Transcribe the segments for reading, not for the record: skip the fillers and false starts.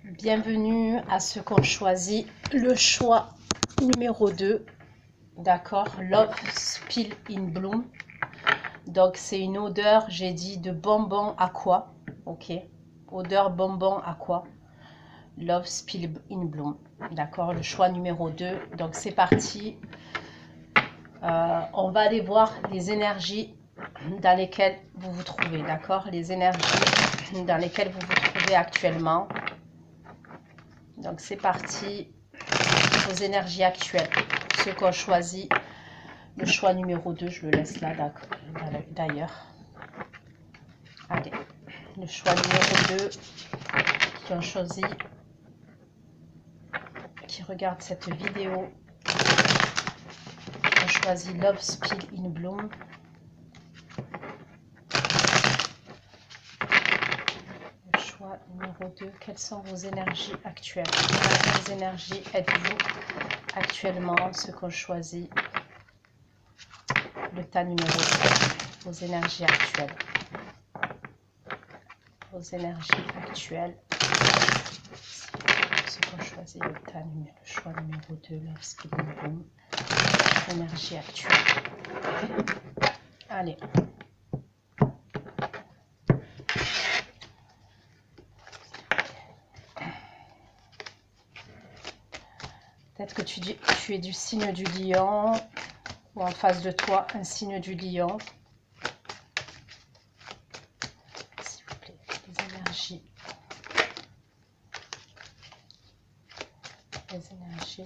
Bienvenue à ceux qui ont choisi le choix numéro 2. D'accord, Love Spill in Bloom. Donc c'est une odeur, j'ai dit, de bonbon aqua. Ok, odeur bonbon aqua. Love Spill in Bloom. D'accord, le choix numéro 2. Donc c'est parti. On va aller voir les énergies dans lesquelles vous vous trouvez. D'accord, les énergies dans lesquelles vous vous trouvez actuellement. Donc c'est parti, vos énergies actuelles. Ceux qui ont choisi le choix numéro 2, je le laisse là d'ailleurs. Allez, le choix numéro 2, qui ont choisi, qui regardent cette vidéo, qui ont choisi Love Spill in Bloom. Le choix numéro 2, quelles sont vos énergies actuelles? Quelles énergies êtes-vous actuellement, ceux qui ont choisi le tas numéro 2, vos énergies actuelles? Vos énergies actuelles. Ceux qui ont choisi le choix numéro 2, Love Spill in Bloom. Énergie actuelle. Allez. Peut-être que tu es du signe du lion, ou en face de toi, un signe du lion. S'il vous plaît, les énergies. Les énergies.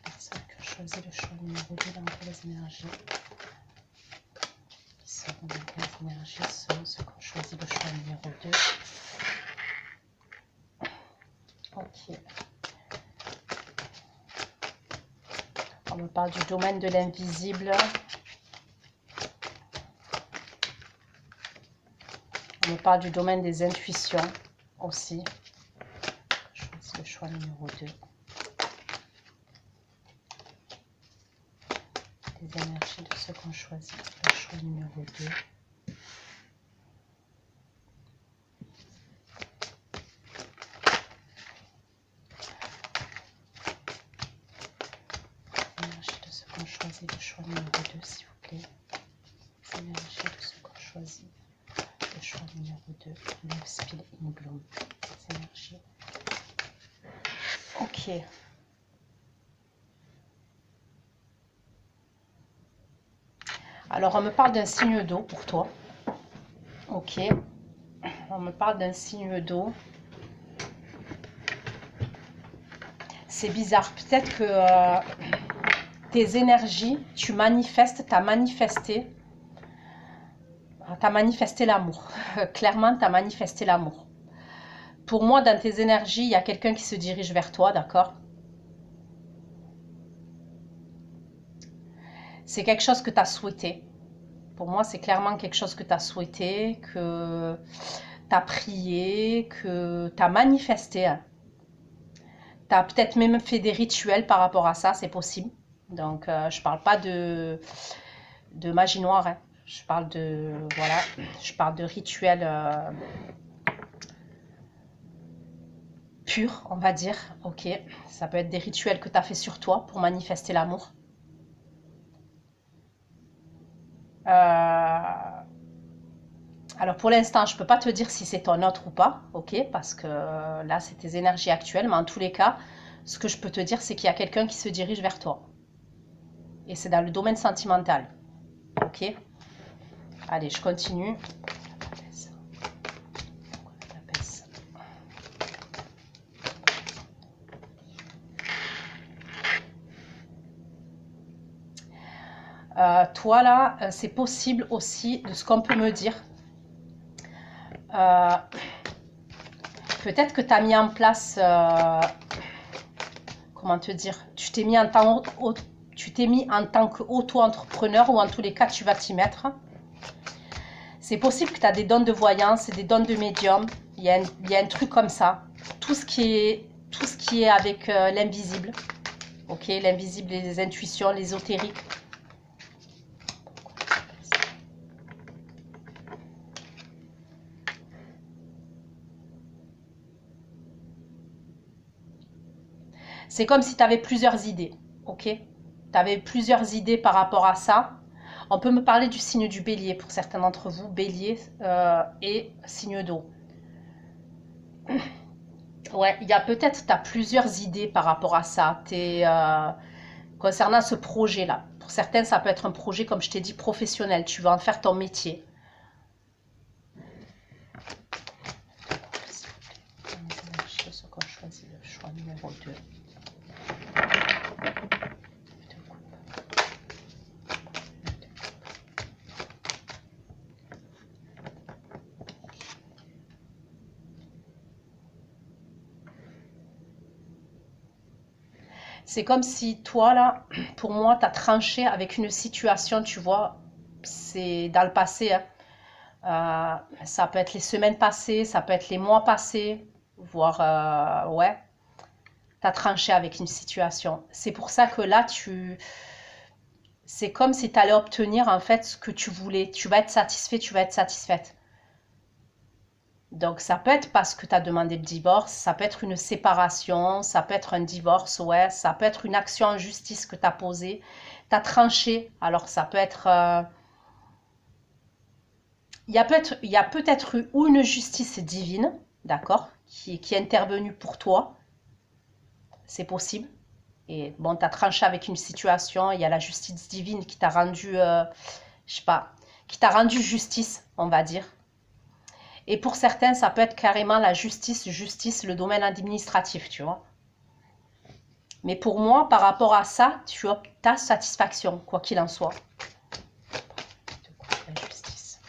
Personne qui a choisi le choix numéro 2, dans les énergies. Qui sont dans les énergies sont ceux qui ont choisi le choix numéro 2. Ok. On me parle du domaine de l'invisible. On me parle du domaine des intuitions aussi. Je choisis le choix numéro 2. Les énergies de ceux qui ont choisi le choix numéro 2. Choisir le choix numéro 2, s'il vous plaît. Les énergies de ceux qui ont choisi le choix numéro 2, Love Spill in Bloom. Les énergies. Ok. Alors, on me parle d'un signe d'eau pour toi. Ok. On me parle d'un signe d'eau. C'est bizarre. Peut-être que tes énergies, tu manifestes, tu as manifesté l'amour. Clairement, tu as manifesté l'amour. Pour moi, dans tes énergies, il y a quelqu'un qui se dirige vers toi, d'accord? C'est quelque chose que tu as souhaité. Pour moi, c'est clairement quelque chose que tu as souhaité, que tu as prié, que tu as manifesté. Tu as peut-être même fait des rituels par rapport à ça, c'est possible. Donc, je parle pas de magie noire, hein. Je parle de rituels purs, on va dire. Ok, ça peut être des rituels que tu as fait sur toi pour manifester l'amour. Alors pour l'instant, je ne peux pas te dire si c'est ton autre ou pas, ok, parce que là, c'est tes énergies actuelles, mais en tous les cas, ce que je peux te dire, c'est qu'il y a quelqu'un qui se dirige vers toi. Et c'est dans le domaine sentimental, ok. Allez, je continue. Toi là, c'est possible aussi, de ce qu'on peut me dire, peut-être que tu as mis en place, comment te dire, tu t'es mis en tant qu'auto-entrepreneur, ou en tous les cas tu vas t'y mettre. C'est possible que tu as des dons de voyance et des dons de médium. Il y a un truc comme ça. Tout ce qui est avec l'invisible. Ok, l'invisible, les intuitions, l'ésotérique. C'est comme si tu avais plusieurs idées, ok? Tu avais plusieurs idées par rapport à ça. On peut me parler du signe du bélier pour certains d'entre vous, bélier et signe d'eau. Ouais, il y a peut-être, tu as plusieurs idées par rapport à ça. Concernant ce projet-là. Pour certains, ça peut être un projet, comme je t'ai dit, professionnel. Tu vas en faire ton métier. Quand je choisis le choix numéro 2. C'est comme si toi, là, pour moi, tu as tranché avec une situation, tu vois, c'est dans le passé. Hein. Ça peut être les semaines passées, ça peut être les mois passés, voire, ouais, tu as tranché avec une situation. C'est pour ça que là, c'est comme si tu allais obtenir, en fait, ce que tu voulais. Tu vas être satisfait, tu vas être satisfaite. Donc, ça peut être parce que tu as demandé le divorce, ça peut être une séparation, ça peut être un divorce, ouais, ça peut être une action en justice que tu as posée, tu as tranché. Alors, ça peut être... il y a peut-être eu ou une justice divine, d'accord, qui est intervenue pour toi, c'est possible. Et bon, tu as tranché avec une situation, il y a la justice divine qui t'a rendu, je sais pas, qui t'a rendu justice, on va dire. Et pour certains, ça peut être carrément la justice, le domaine administratif, tu vois. Mais pour moi, par rapport à ça, tu as ta satisfaction, quoi qu'il en soit. La justice.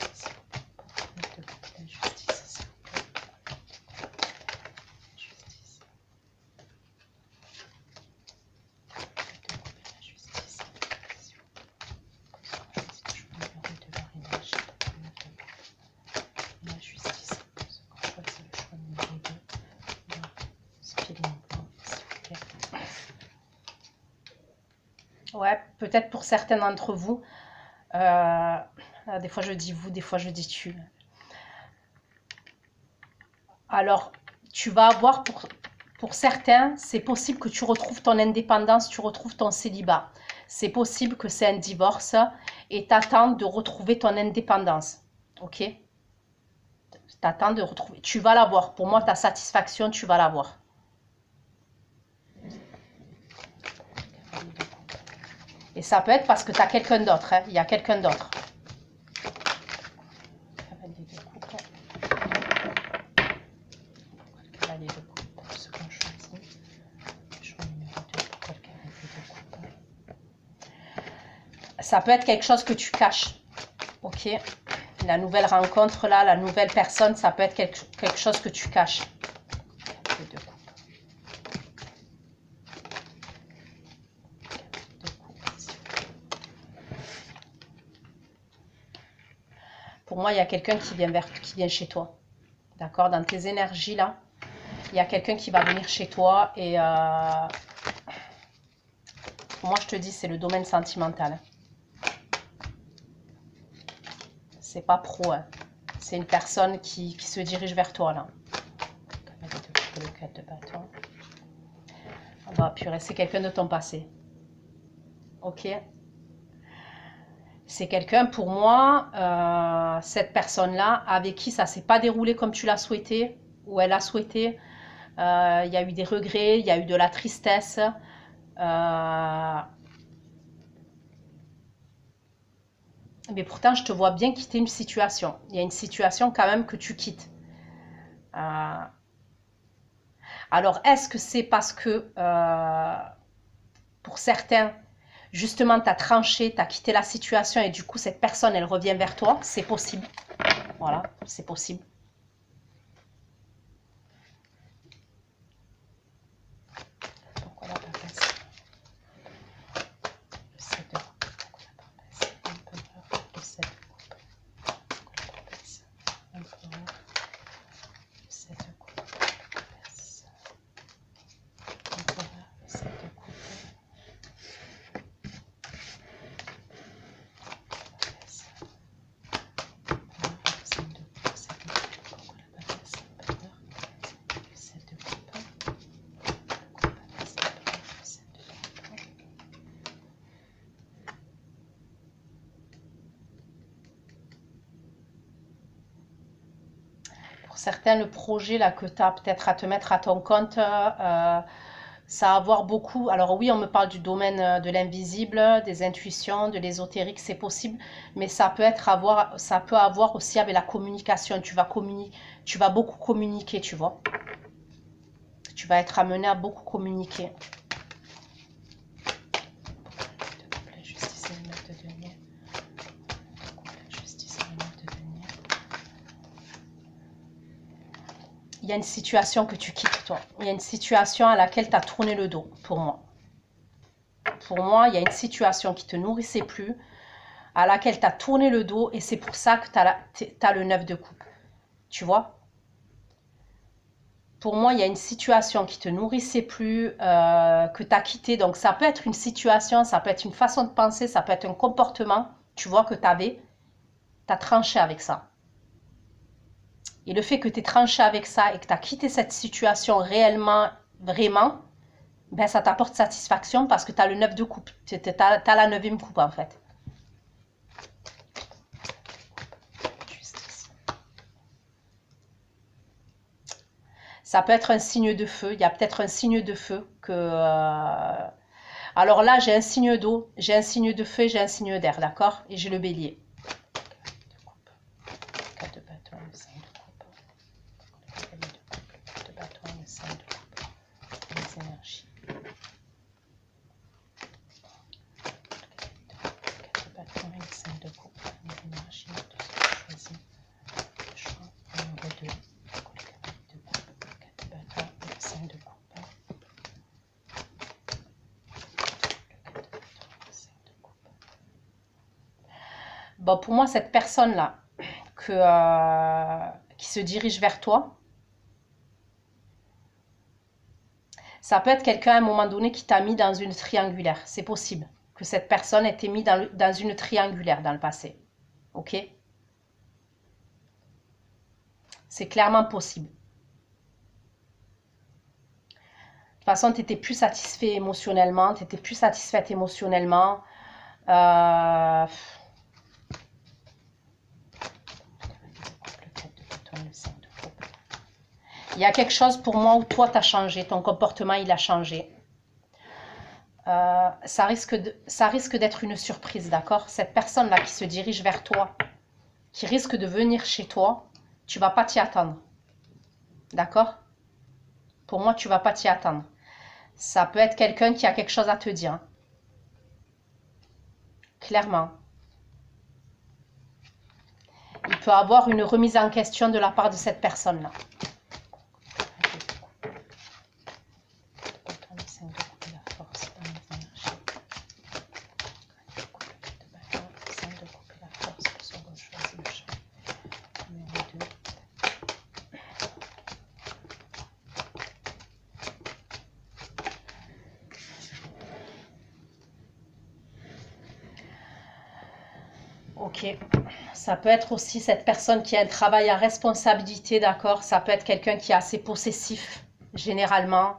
Ouais, peut-être pour certains d'entre vous, des fois je dis vous, des fois je dis tu. Alors, tu vas avoir, pour certains, c'est possible que tu retrouves ton indépendance, tu retrouves ton célibat. C'est possible que c'est un divorce et t'attends de retrouver ton indépendance. Ok? T'attends de retrouver. Tu vas l'avoir. Pour moi, ta satisfaction, tu vas l'avoir. Et ça peut être parce que tu as quelqu'un d'autre. Hein. Il y a quelqu'un d'autre. Ça peut être quelque chose que tu caches. Ok? La nouvelle rencontre là, la nouvelle personne, ça peut être quelque chose que tu caches. Pour moi, il y a quelqu'un qui vient chez toi. D'accord? Dans tes énergies là, il y a quelqu'un qui va venir chez toi et pour moi, je te dis, c'est le domaine sentimental. C'est pas pro, hein. C'est une personne qui se dirige vers toi là. Le 4 de bâton. On va purée, c'est quelqu'un de ton passé. Ok? C'est quelqu'un, pour moi, cette personne-là, avec qui ça s'est pas déroulé comme tu l'as souhaité, ou elle a souhaité. Il y a eu des regrets, il y a eu de la tristesse. Mais pourtant, je te vois bien quitter une situation. Il y a une situation quand même que tu quittes. Alors, est-ce que c'est parce que, pour certains, justement, tu as tranché, tu as quitté la situation et du coup, cette personne, elle revient vers toi? C'est possible. Voilà, c'est possible. Pourquoi la papesse? Le 7 de coupe. Le 7 de coupe. Pourquoi la papesse? Le 7 de coupe. Le 7 de coupe. certains, le projet là que tu as peut-être à te mettre à ton compte, ça va avoir beaucoup. Alors oui, on me parle du domaine de l'invisible, des intuitions, de l'ésotérique, c'est possible, mais ça peut avoir aussi avec la communication. Tu vas beaucoup communiquer, tu vois. Tu vas être amené à beaucoup communiquer. Il y a une situation que tu quittes, toi. Il y a une situation à laquelle tu as tourné le dos, pour moi. Pour moi, il y a une situation qui te nourrissait plus, à laquelle tu as tourné le dos, et c'est pour ça que tu as le 9 de coupe. Tu vois? Pour moi, il y a une situation qui te nourrissait plus, que tu as quitté. Donc, ça peut être une situation, ça peut être une façon de penser, ça peut être un comportement, tu vois, que tu as tranché avec ça. Et le fait que tu aies tranché avec ça et que tu as quitté cette situation réellement, vraiment, ben ça t'apporte satisfaction parce que tu as le 9 de coupe. Tu as la 9e coupe en fait. Ça peut être un signe de feu. Il y a peut-être un signe de feu que... Alors là, j'ai un signe d'eau, j'ai un signe de feu et j'ai un signe d'air, d'accord? Et j'ai le bélier. 4 de bâton, 5 de coupe. 4 de bâton, 5 de coupe. Les énergies. 4 de bâton, 5 de coupe. Les énergies de ce que je choisis. Le choix numéro 2. 4 de coupe. 4 de bâton, 5 de coupe. Bon, pour moi, cette personne-là qui se dirige vers toi, ça peut être quelqu'un à un moment donné qui t'a mis dans une triangulaire. C'est possible que cette personne ait été mise dans une triangulaire dans le passé. Ok? C'est clairement possible. De toute façon, tu n'étais plus satisfait émotionnellement, tu n'étais plus satisfaite émotionnellement. Il y a quelque chose pour moi où toi, tu as changé, ton comportement, il a changé. Ça risque d'être une surprise, d'accord? Cette personne-là qui se dirige vers toi, qui risque de venir chez toi, tu vas pas t'y attendre. D'accord? Pour moi, tu vas pas t'y attendre. Ça peut être quelqu'un qui a quelque chose à te dire. Clairement. Il peut avoir une remise en question de la part de cette personne-là. Ok, ça peut être aussi cette personne qui a un travail à responsabilité, d'accord? Ça peut être quelqu'un qui est assez possessif, généralement.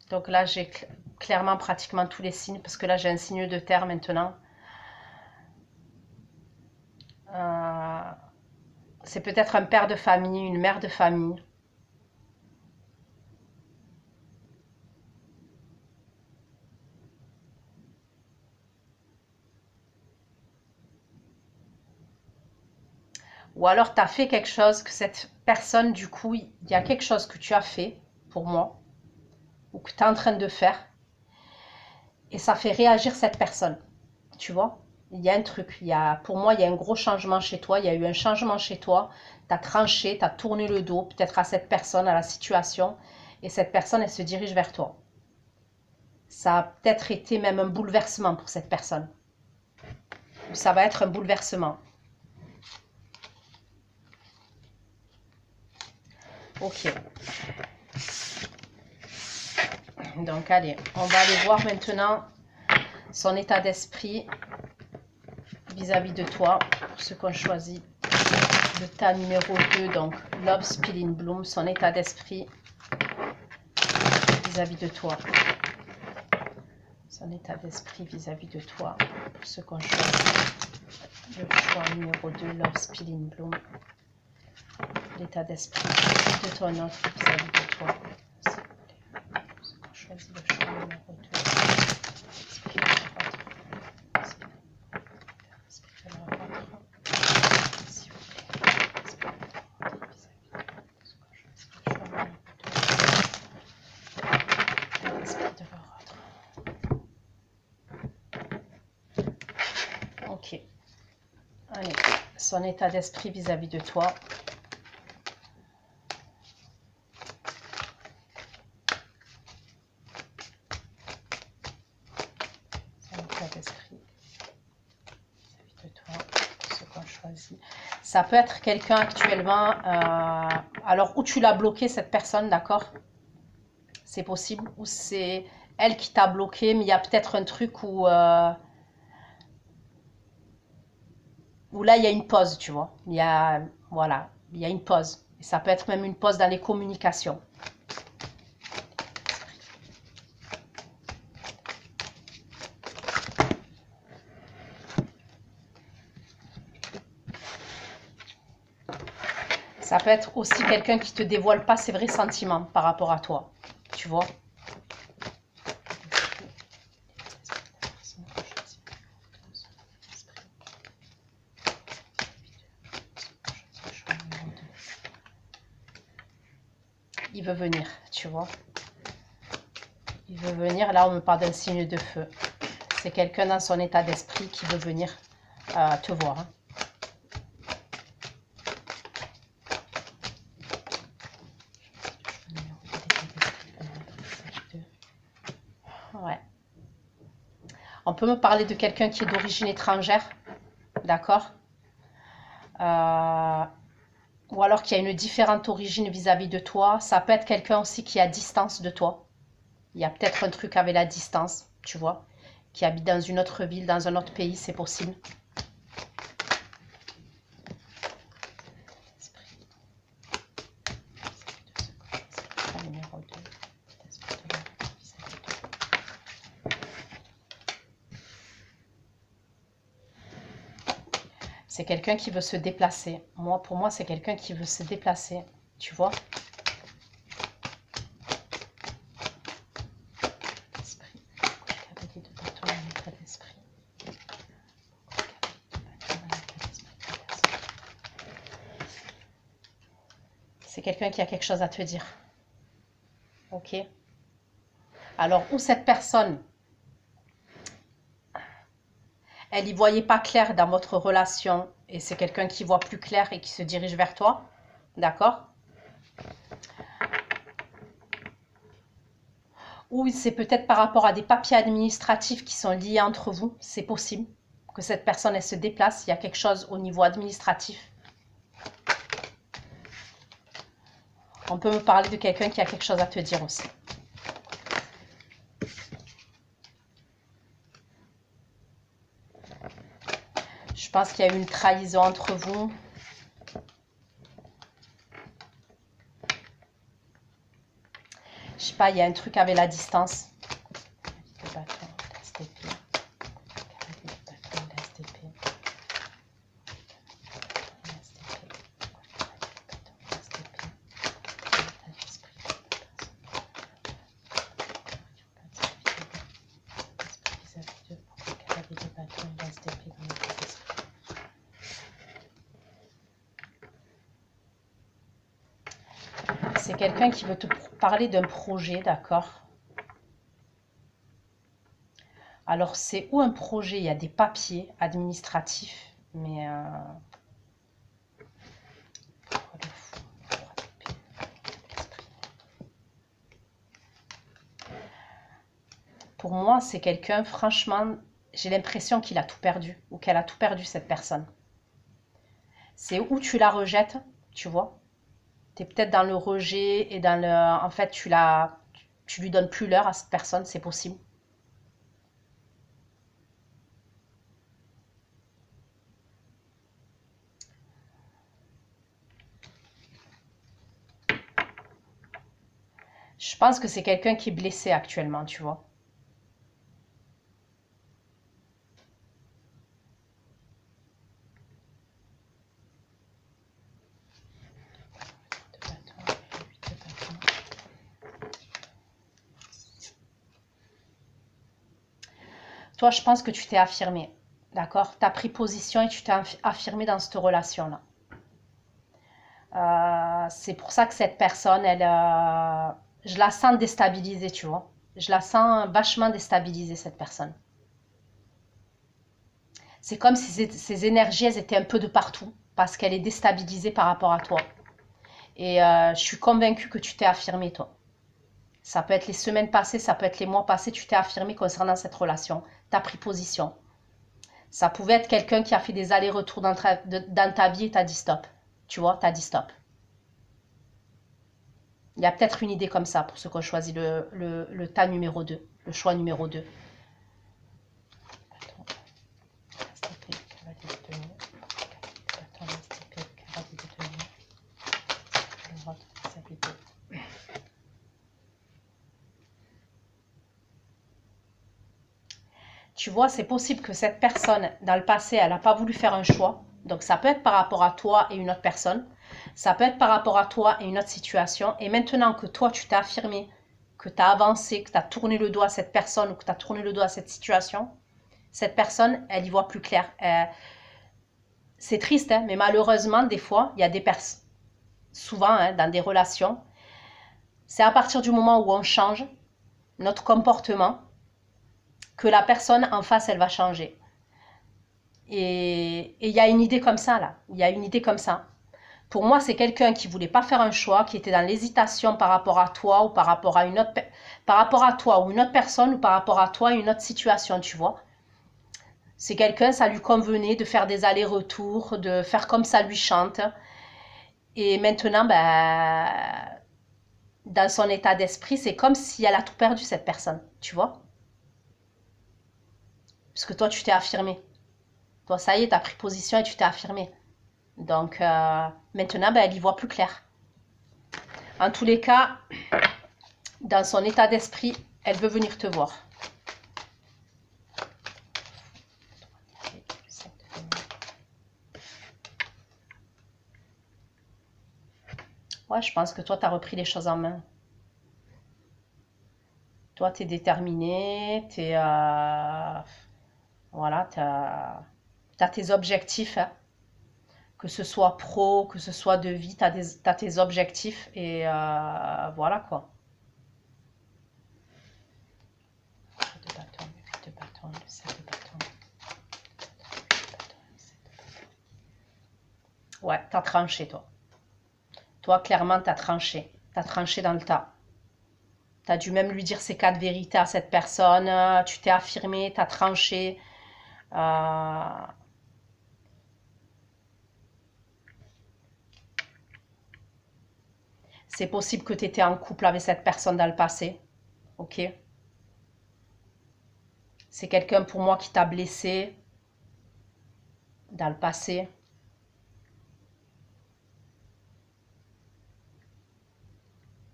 Donc là, j'ai clairement pratiquement tous les signes, parce que là, j'ai un signe de terre maintenant. C'est peut-être un père de famille, une mère de famille. Ou alors, tu as fait quelque chose que cette personne, du coup, il y a quelque chose que tu as fait pour moi, ou que tu es en train de faire, et ça fait réagir cette personne. Tu vois? Il y a un truc. Pour moi, il y a un gros changement chez toi. Il y a eu un changement chez toi. Tu as tranché, tu as tourné le dos, peut-être à cette personne, à la situation, et cette personne, elle se dirige vers toi. Ça a peut-être été même un bouleversement pour cette personne. Ça va être un bouleversement. Ok. Donc, allez, on va aller voir maintenant son état d'esprit vis-à-vis de toi, pour ceux qu'on choisit le tas numéro 2, donc Love Spilling Bloom, son état d'esprit vis-à-vis de toi. Son état d'esprit vis-à-vis de toi, pour ceux qu'on choisit Le choix numéro 2, Love Spilling Bloom. L'état d'esprit de ton autre vis-à-vis de toi. Choisis le choix numéro 2. Ok. Allez, son état d'esprit vis-à-vis de toi. Ça peut être quelqu'un actuellement, alors où tu l'as bloqué cette personne, d'accord? C'est possible, ou c'est elle qui t'a bloqué, mais il y a peut-être un truc où là il y a une pause, tu vois. Il y a, voilà, il y a une pause. Et ça peut être même une pause dans les communications. Ça peut être aussi quelqu'un qui te dévoile pas ses vrais sentiments par rapport à toi, tu vois. Il veut venir, tu vois. Il veut venir, là on me parle d'un signe de feu. C'est quelqu'un dans son état d'esprit qui veut venir te voir. Hein. Ouais. On peut me parler de quelqu'un qui est d'origine étrangère, d'accord, ou alors qui a une différente origine vis-à-vis de toi. Ça peut être quelqu'un aussi qui est à distance de toi. Il y a peut-être un truc avec la distance, tu vois, qui habite dans une autre ville, dans un autre pays, c'est possible. C'est quelqu'un qui veut se déplacer. Moi, pour moi, c'est quelqu'un qui veut se déplacer. Tu vois? C'est quelqu'un qui a quelque chose à te dire. Ok? Alors, où cette personne, elle n'y voyait pas clair dans votre relation et c'est quelqu'un qui voit plus clair et qui se dirige vers toi. D'accord? Ou c'est peut-être par rapport à des papiers administratifs qui sont liés entre vous. C'est possible que cette personne, elle se déplace. Il y a quelque chose au niveau administratif. On peut me parler de quelqu'un qui a quelque chose à te dire aussi. Je pense qu'il y a eu une trahison entre vous. Je sais pas, il y a un truc avec la distance. C'est quelqu'un qui veut te parler d'un projet, d'accord? Alors, c'est où un projet? Il y a des papiers administratifs, mais... Pour moi, c'est quelqu'un, franchement, j'ai l'impression qu'il a tout perdu, ou qu'elle a tout perdu, cette personne. C'est où tu la rejettes, tu vois? Tu es peut-être dans le rejet et dans le... En fait, tu lui donnes plus l'heure à cette personne, c'est possible. Je pense que c'est quelqu'un qui est blessé actuellement, tu vois. toi, je pense que tu t'es affirmé. D'accord? Tu as pris position et tu t'es affirmé dans cette relation-là. C'est pour ça que cette personne, je la sens déstabilisée, tu vois. Je la sens vachement déstabilisée, cette personne. C'est comme si ses énergies, elles étaient un peu de partout, parce qu'elle est déstabilisée par rapport à toi. Et je suis convaincue que tu t'es affirmé, toi. Ça peut être les semaines passées, ça peut être les mois passés, tu t'es affirmé concernant cette relation. Tu as pris position. Ça pouvait être quelqu'un qui a fait des allers-retours dans ta vie et t'as dit stop. Tu vois, t'as dit stop. Il y a peut-être une idée comme ça pour ceux qui ont choisi le tas numéro 2, le choix numéro 2. Tu vois, c'est possible que cette personne, dans le passé, elle n'a pas voulu faire un choix. Donc, ça peut être par rapport à toi et une autre personne. Ça peut être par rapport à toi et une autre situation. Et maintenant que toi, tu t'es affirmé, que tu as avancé, que tu as tourné le doigt à cette personne ou que tu as tourné le doigt à cette situation, cette personne, elle y voit plus clair. C'est triste, hein, mais malheureusement, des fois, il y a des personnes, souvent hein, dans des relations, c'est à partir du moment où on change notre comportement que la personne en face, elle va changer. Et il y a une idée comme ça, là. Il y a une idée comme ça. Pour moi, c'est quelqu'un qui voulait pas faire un choix, qui était dans l'hésitation par rapport à toi ou par rapport à une autre, par rapport à toi ou une autre personne ou par rapport à toi et une autre situation, tu vois. C'est quelqu'un, ça lui convenait de faire des allers-retours, de faire comme ça lui chante. Et maintenant, ben, dans son état d'esprit, c'est comme si elle a tout perdu, cette personne, tu vois. Parce que toi, tu t'es affirmé. Toi, ça y est, tu as pris position et tu t'es affirmé. Donc, maintenant, ben, elle y voit plus clair. En tous les cas, dans son état d'esprit, elle veut venir te voir. Ouais, je pense que toi, tu as repris les choses en main. Toi, tu es déterminé, tu es... voilà, tu as tes objectifs, hein. Que ce soit pro, que ce soit de vie, tu as tes objectifs et voilà quoi. Ouais, t'as tranché toi. Toi, clairement, t'as tranché. T'as tranché dans le tas. T'as dû même lui dire ces 4 vérités à cette personne. Tu t'es affirmé, t'as tranché. C'est possible que tu étais en couple avec cette personne dans le passé. Ok? C'est quelqu'un pour moi qui t'a blessé dans le passé.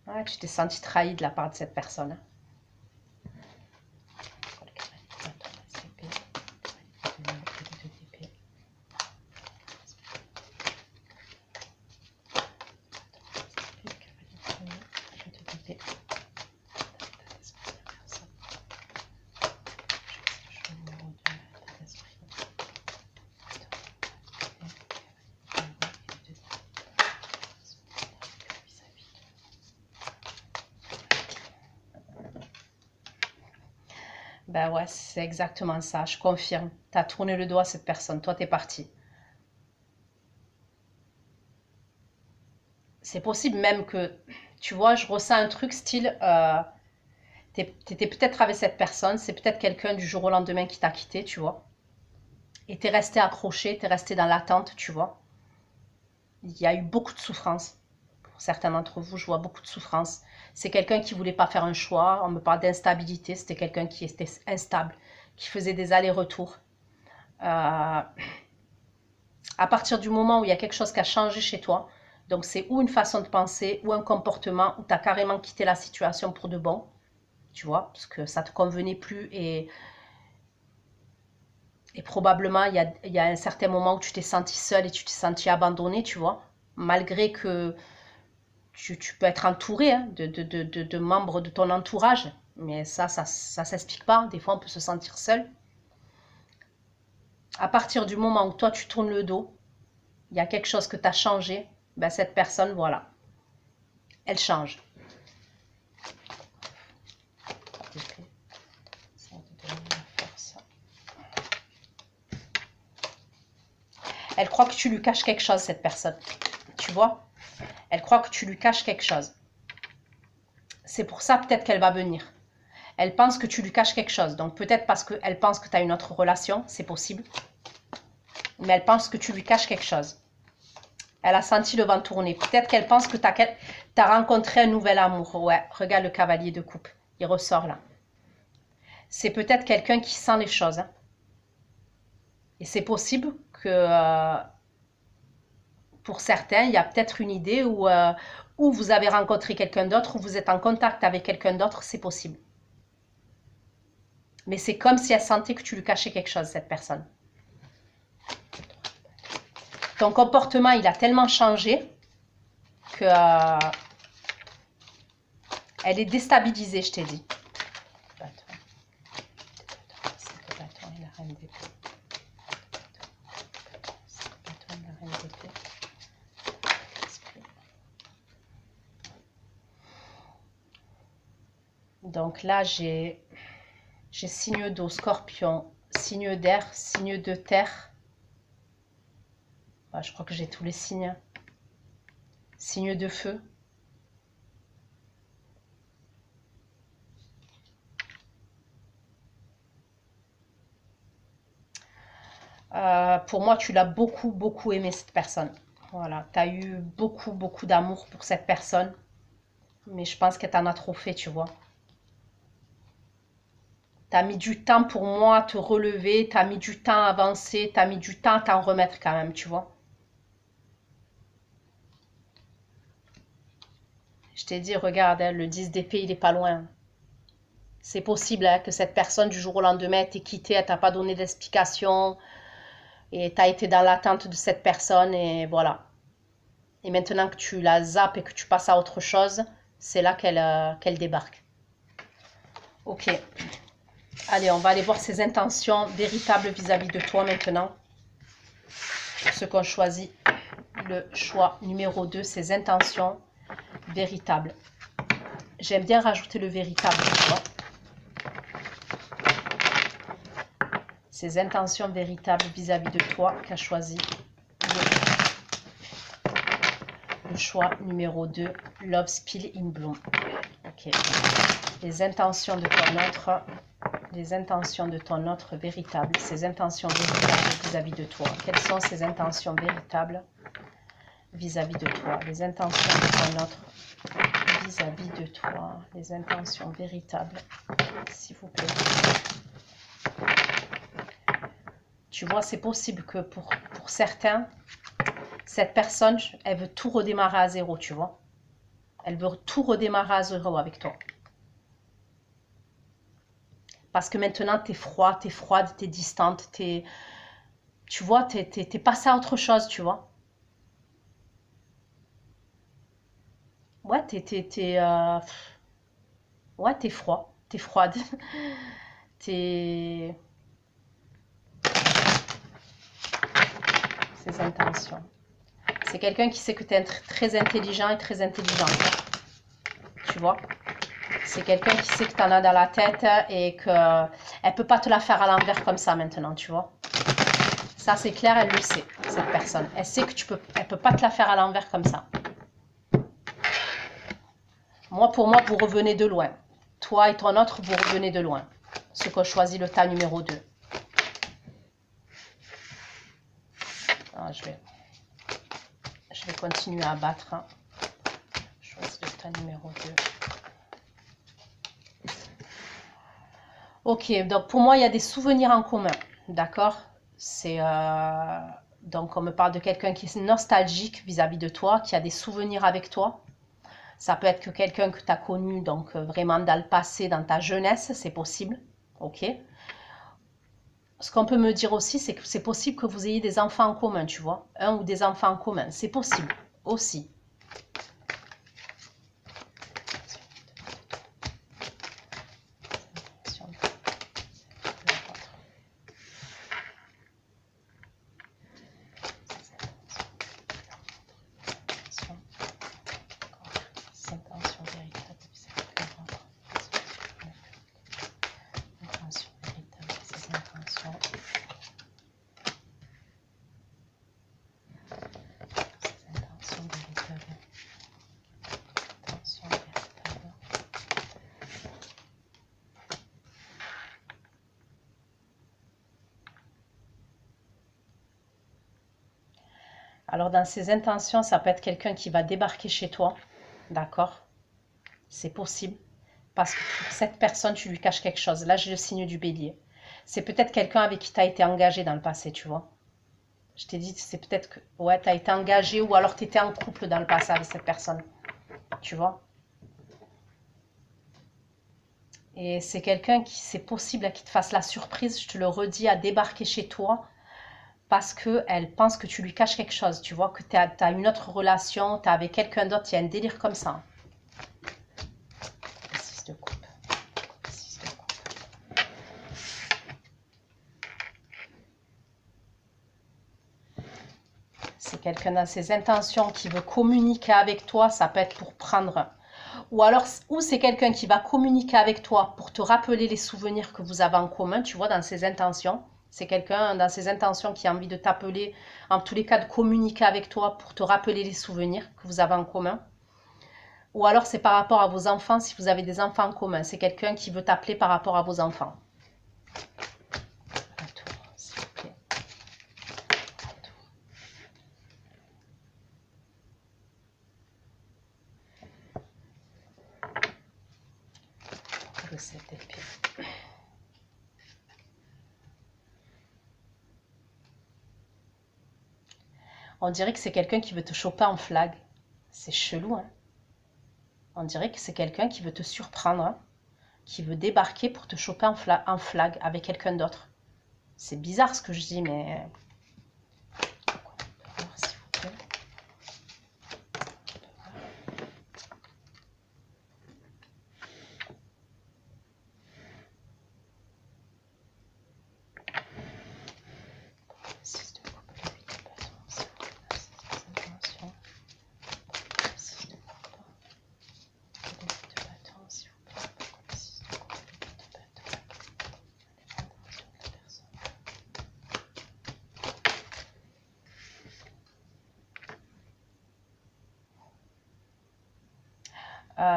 Ouais, tu t'es senti trahi de la part de cette personne. Ben ouais, c'est exactement ça, je confirme. Tu as tourné le doigt à cette personne, toi t'es parti. C'est possible même que, tu vois, je ressens un truc style, t'étais peut-être avec cette personne, c'est peut-être quelqu'un du jour au lendemain qui t'a quitté, tu vois. Et t'es resté accroché, t'es resté dans l'attente, tu vois. Il y a eu beaucoup de souffrance. Pour certains d'entre vous, je vois beaucoup de souffrance. C'est quelqu'un qui voulait pas faire un choix. On me parle d'instabilité. C'était quelqu'un qui était instable, qui faisait des allers-retours. À partir du moment où il y a quelque chose qui a changé chez toi, donc c'est ou une façon de penser, ou un comportement, où tu as carrément quitté la situation pour de bon, tu vois, parce que ça te convenait plus et probablement il y a un certain moment où tu t'es senti seul et tu t'es senti abandonné, tu vois, malgré que tu peux être entouré hein, de membres de ton entourage, mais ça s'explique pas. Des fois, on peut se sentir seul. À partir du moment où toi, tu tournes le dos, il y a quelque chose que tu as changé, ben, cette personne, voilà, elle change. Elle croit que tu lui caches quelque chose, cette personne. Tu vois? Elle croit que tu lui caches quelque chose. C'est pour ça peut-être qu'elle va venir. Elle pense que tu lui caches quelque chose. Donc peut-être parce qu'elle pense que tu as une autre relation, c'est possible. Mais elle pense que tu lui caches quelque chose. Elle a senti le vent tourner. Peut-être qu'elle pense que tu as rencontré un nouvel amour. Ouais, regarde le cavalier de coupe. Il ressort là. C'est peut-être quelqu'un qui sent les choses. Hein. Et c'est possible que pour certains, il y a peut-être une idée où vous avez rencontré quelqu'un d'autre, où vous êtes en contact avec quelqu'un d'autre, c'est possible. Mais c'est comme si elle sentait que tu lui cachais quelque chose, cette personne. Ton comportement, il a tellement changé que elle est déstabilisée, je t'ai dit. Donc là, j'ai signe d'eau, scorpion, signe d'air, signe de terre. Je crois que j'ai tous les signes. Signe de feu. Pour moi, tu l'as beaucoup, beaucoup aimé, cette personne. Voilà, tu as eu beaucoup, beaucoup d'amour pour cette personne. Mais je pense qu'elle t'en a trop fait, tu vois. Tu as mis du temps pour moi à te relever, tu as mis du temps à avancer, tu as mis du temps à t'en remettre quand même, tu vois. Je t'ai dit, regarde, hein, le 10 d'épée, il est pas loin. C'est possible hein, que cette personne, du jour au lendemain, t'ait quitté, elle t'a pas donné d'explication, et tu as été dans l'attente de cette personne, et voilà. Et maintenant que tu la zappes et que tu passes à autre chose, c'est là qu'elle débarque. Ok. Allez, on va aller voir ses intentions véritables vis-à-vis de toi maintenant. Ce qu'on choisit, le choix numéro 2, ses intentions véritables. J'aime bien rajouter le véritable, tu vois. Ses intentions véritables vis-à-vis de toi qu'a choisi le choix numéro 2, Love Spill in Bloom. Ok. Les intentions de ton autre véritable, ses intentions véritables vis-à-vis de toi. Quelles sont ses intentions véritables vis-à-vis de toi? Les intentions de ton autre vis-à-vis de toi. Les intentions véritables, s'il vous plaît. Tu vois, c'est possible que pour certains, cette personne, elle veut tout redémarrer à zéro, tu vois. Elle veut tout redémarrer à zéro avec toi. Parce que maintenant, tu es froid, tu es froide, tu es distante, tu vois, tu es passé à autre chose, tu vois. Ouais, ouais, t'es froid, t'es froide. T'es... Ses intentions. C'est quelqu'un qui sait que tu es très intelligent et très intelligente. Tu vois? C'est quelqu'un qui sait que tu en as dans la tête et qu'elle ne peut pas te la faire à l'envers comme ça maintenant, tu vois? Ça, c'est clair, elle le sait, cette personne. Elle sait que elle ne peut pas te la faire à l'envers comme ça. Pour moi, vous revenez de loin. Toi et ton autre, vous revenez de loin. Ce qu'on choisit le tas numéro 2. Ah, je vais continuer à battre. Hein. Je choisis le tas numéro 2. Ok, donc pour moi, il y a des souvenirs en commun. D'accord? Donc on me parle de quelqu'un qui est nostalgique vis-à-vis de toi, qui a des souvenirs avec toi. Ça peut être que quelqu'un que tu as connu, donc vraiment dans le passé, dans ta jeunesse, c'est possible. Ok? Ce qu'on peut me dire aussi, c'est que c'est possible que vous ayez des enfants en commun, tu vois. Un ou des enfants en commun. C'est possible aussi. Alors, dans ses intentions, ça peut être quelqu'un qui va débarquer chez toi. D'accord? C'est possible. Parce que pour cette personne, tu lui caches quelque chose. Là, j'ai le signe du bélier. C'est peut-être quelqu'un avec qui tu as été engagé dans le passé, tu vois. Je t'ai dit, c'est peut-être que ouais, tu as été engagé ou alors tu étais en couple dans le passé avec cette personne. Tu vois. Et c'est quelqu'un qui, c'est possible qu'il te fasse la surprise, je te le redis, à débarquer chez toi parce qu'elle pense que tu lui caches quelque chose. Tu vois, que tu as une autre relation, tu as avec quelqu'un d'autre, il y a un délire comme ça. 6 de coupe. 6 de coupe. C'est quelqu'un dans ses intentions qui veut communiquer avec toi, ça peut être pour prendre. Ou alors, ou c'est quelqu'un qui va communiquer avec toi pour te rappeler les souvenirs que vous avez en commun, tu vois, dans ses intentions. C'est quelqu'un dans ses intentions qui a envie de t'appeler, en tous les cas de communiquer avec toi pour te rappeler les souvenirs que vous avez en commun. Ou alors c'est par rapport à vos enfants, si vous avez des enfants en commun. C'est quelqu'un qui veut t'appeler par rapport à vos enfants. S'il vous plaît. Le 7 d'épée. On dirait que c'est quelqu'un qui veut te choper en flag. C'est chelou, hein. On dirait que c'est quelqu'un qui veut te surprendre, hein, qui veut débarquer pour te choper en flag avec quelqu'un d'autre. C'est bizarre ce que je dis, mais... s'il vous plaît.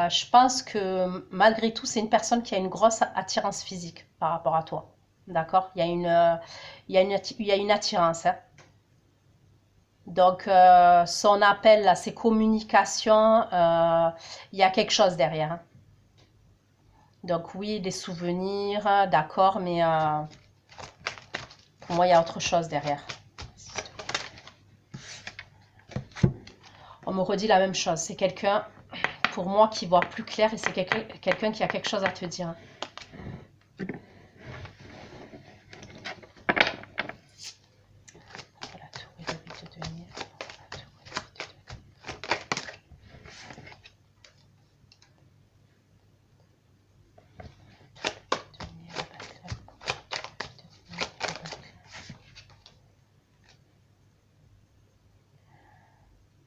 Je pense que malgré tout, c'est une personne qui a une grosse attirance physique par rapport à toi. D'accord? Il y a une attirance. Hein. Donc, son appel, là, ses communications, il y a quelque chose derrière. Hein. Donc, oui, des souvenirs, d'accord, mais pour moi, il y a autre chose derrière. On me redit la même chose. C'est quelqu'un, pour moi, qui voit plus clair et c'est quelqu'un qui a quelque chose à te dire.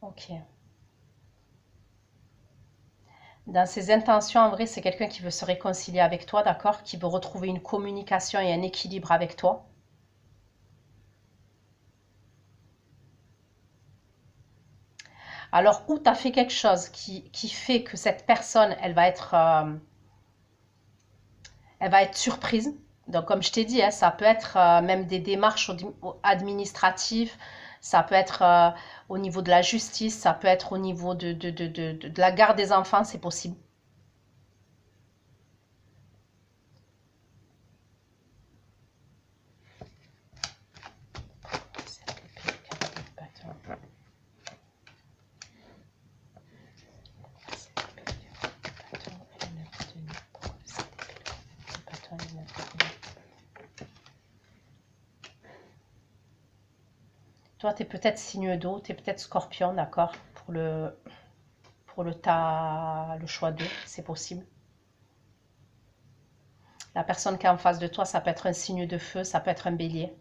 Ok. Dans ses intentions, en vrai, c'est quelqu'un qui veut se réconcilier avec toi, d'accord? Qui veut retrouver une communication et un équilibre avec toi. Alors, ou tu as fait quelque chose qui fait que cette personne, elle va être surprise. Donc, comme je t'ai dit, hein, ça peut être même des démarches administratives, ça peut être au niveau de la justice, ça peut être au niveau de la garde des enfants, c'est possible. Toi, tu es peut-être signe d'eau, tu es peut-être scorpion, d'accord? Le choix 2, c'est possible. La personne qui est en face de toi, ça peut être un signe de feu, ça peut être un bélier.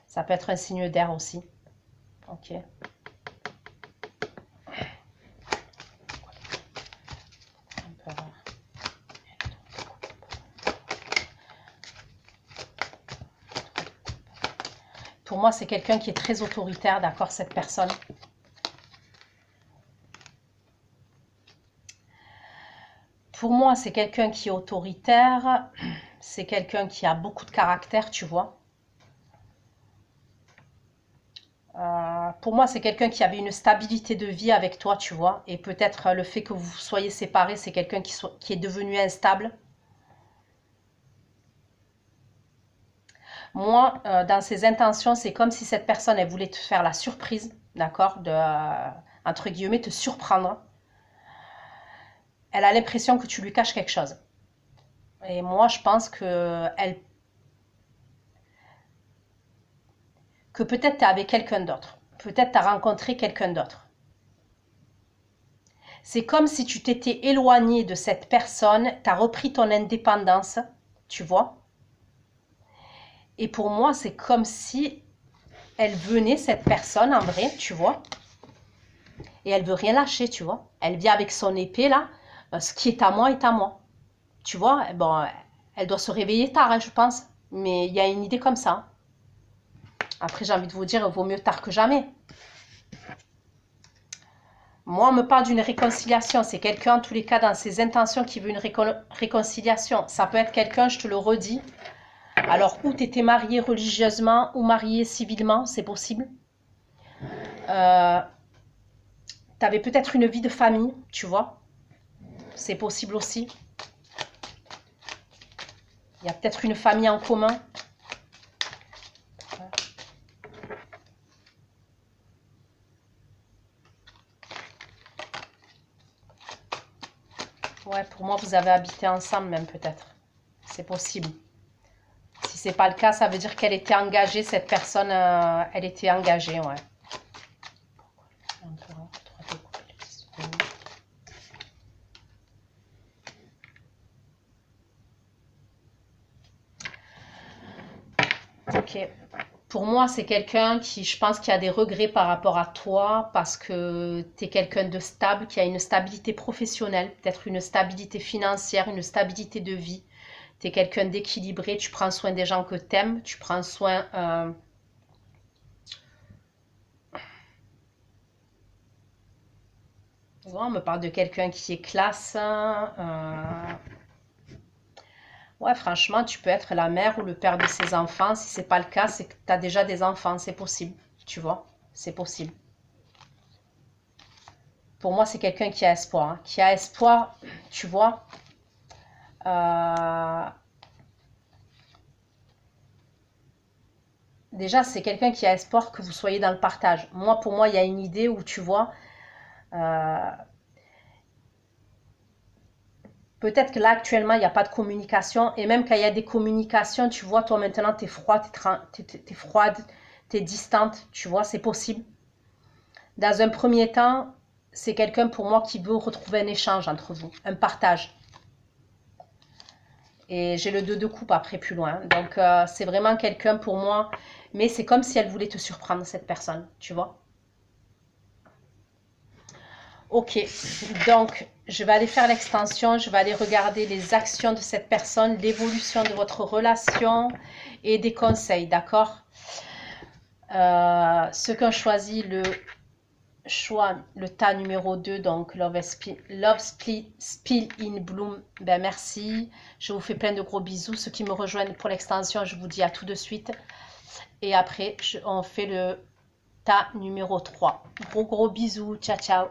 Ça peut être un signe d'air aussi. Ok. Pour moi, c'est quelqu'un qui est très autoritaire, d'accord, cette personne. Pour moi, c'est quelqu'un qui est autoritaire, c'est quelqu'un qui a beaucoup de caractère, tu vois. Pour moi, c'est quelqu'un qui avait une stabilité de vie avec toi, tu vois. Et peut-être le fait que vous soyez séparés, c'est quelqu'un qui est devenu instable. Moi, dans ses intentions, c'est comme si cette personne, elle voulait te faire la surprise, d'accord, entre guillemets, te surprendre. Elle a l'impression que tu lui caches quelque chose. Et moi, je pense que peut-être tu es avec quelqu'un d'autre. Peut-être tu as rencontré quelqu'un d'autre. C'est comme si tu t'étais éloigné de cette personne, tu as repris ton indépendance, tu vois. Et pour moi, c'est comme si elle venait, cette personne, en vrai, tu vois. Et elle veut rien lâcher, tu vois. Elle vient avec son épée, là. Ce qui est à moi est à moi. Tu vois, bon, elle doit se réveiller tard, hein, je pense. Mais il y a une idée comme ça. Après, j'ai envie de vous dire, il vaut mieux tard que jamais. Moi, on me parle d'une réconciliation. C'est quelqu'un, en tous les cas, dans ses intentions, qui veut une réconciliation. Ça peut être quelqu'un, je te le redis. Alors, ou tu étais marié religieusement, ou marié civilement, c'est possible. Tu avais peut-être une vie de famille, tu vois. C'est possible aussi. Il y a peut-être une famille en commun. Ouais, pour moi, vous avez habité ensemble même peut-être. C'est possible. Si c'est pas le cas, ça veut dire qu'elle était engagée, cette personne, elle était engagée, ouais. Ok. Pour moi, c'est quelqu'un qui, je pense, qui a des regrets par rapport à toi parce que tu es quelqu'un de stable, qui a une stabilité professionnelle, peut-être une stabilité financière, une stabilité de vie. Tu es quelqu'un d'équilibré, tu prends soin des gens que tu aimes, tu prends soin... on me parle de quelqu'un qui est classe. Ouais, franchement, tu peux être la mère ou le père de ses enfants. Si c'est pas le cas, c'est que tu as déjà des enfants, c'est possible. Tu vois, c'est possible. Pour moi, c'est quelqu'un qui a espoir. Hein. Qui a espoir, tu vois. Déjà, c'est quelqu'un qui a espoir que vous soyez dans le partage. Moi, pour moi, il y a une idée où tu vois... peut-être que là, actuellement, il n'y a pas de communication. Et même quand il y a des communications, tu vois, toi, maintenant, tu es froide, t'es froide, tu es distante. Tu vois, c'est possible. Dans un premier temps, c'est quelqu'un pour moi qui veut retrouver un échange entre vous, un partage. Et j'ai le 2 de coupe après plus loin. Donc, c'est vraiment quelqu'un pour moi. Mais c'est comme si elle voulait te surprendre, cette personne, tu vois. Ok, donc je vais aller faire l'extension, je vais aller regarder les actions de cette personne, l'évolution de votre relation et des conseils, d'accord? Ceux qui ont choisi le choix, le tas numéro 2, donc Love Spill in Bloom, ben merci. Je vous fais plein de gros bisous. Ceux qui me rejoignent pour l'extension, je vous dis à tout de suite. Et après, on fait le tas numéro 3. Gros bisous, ciao ciao.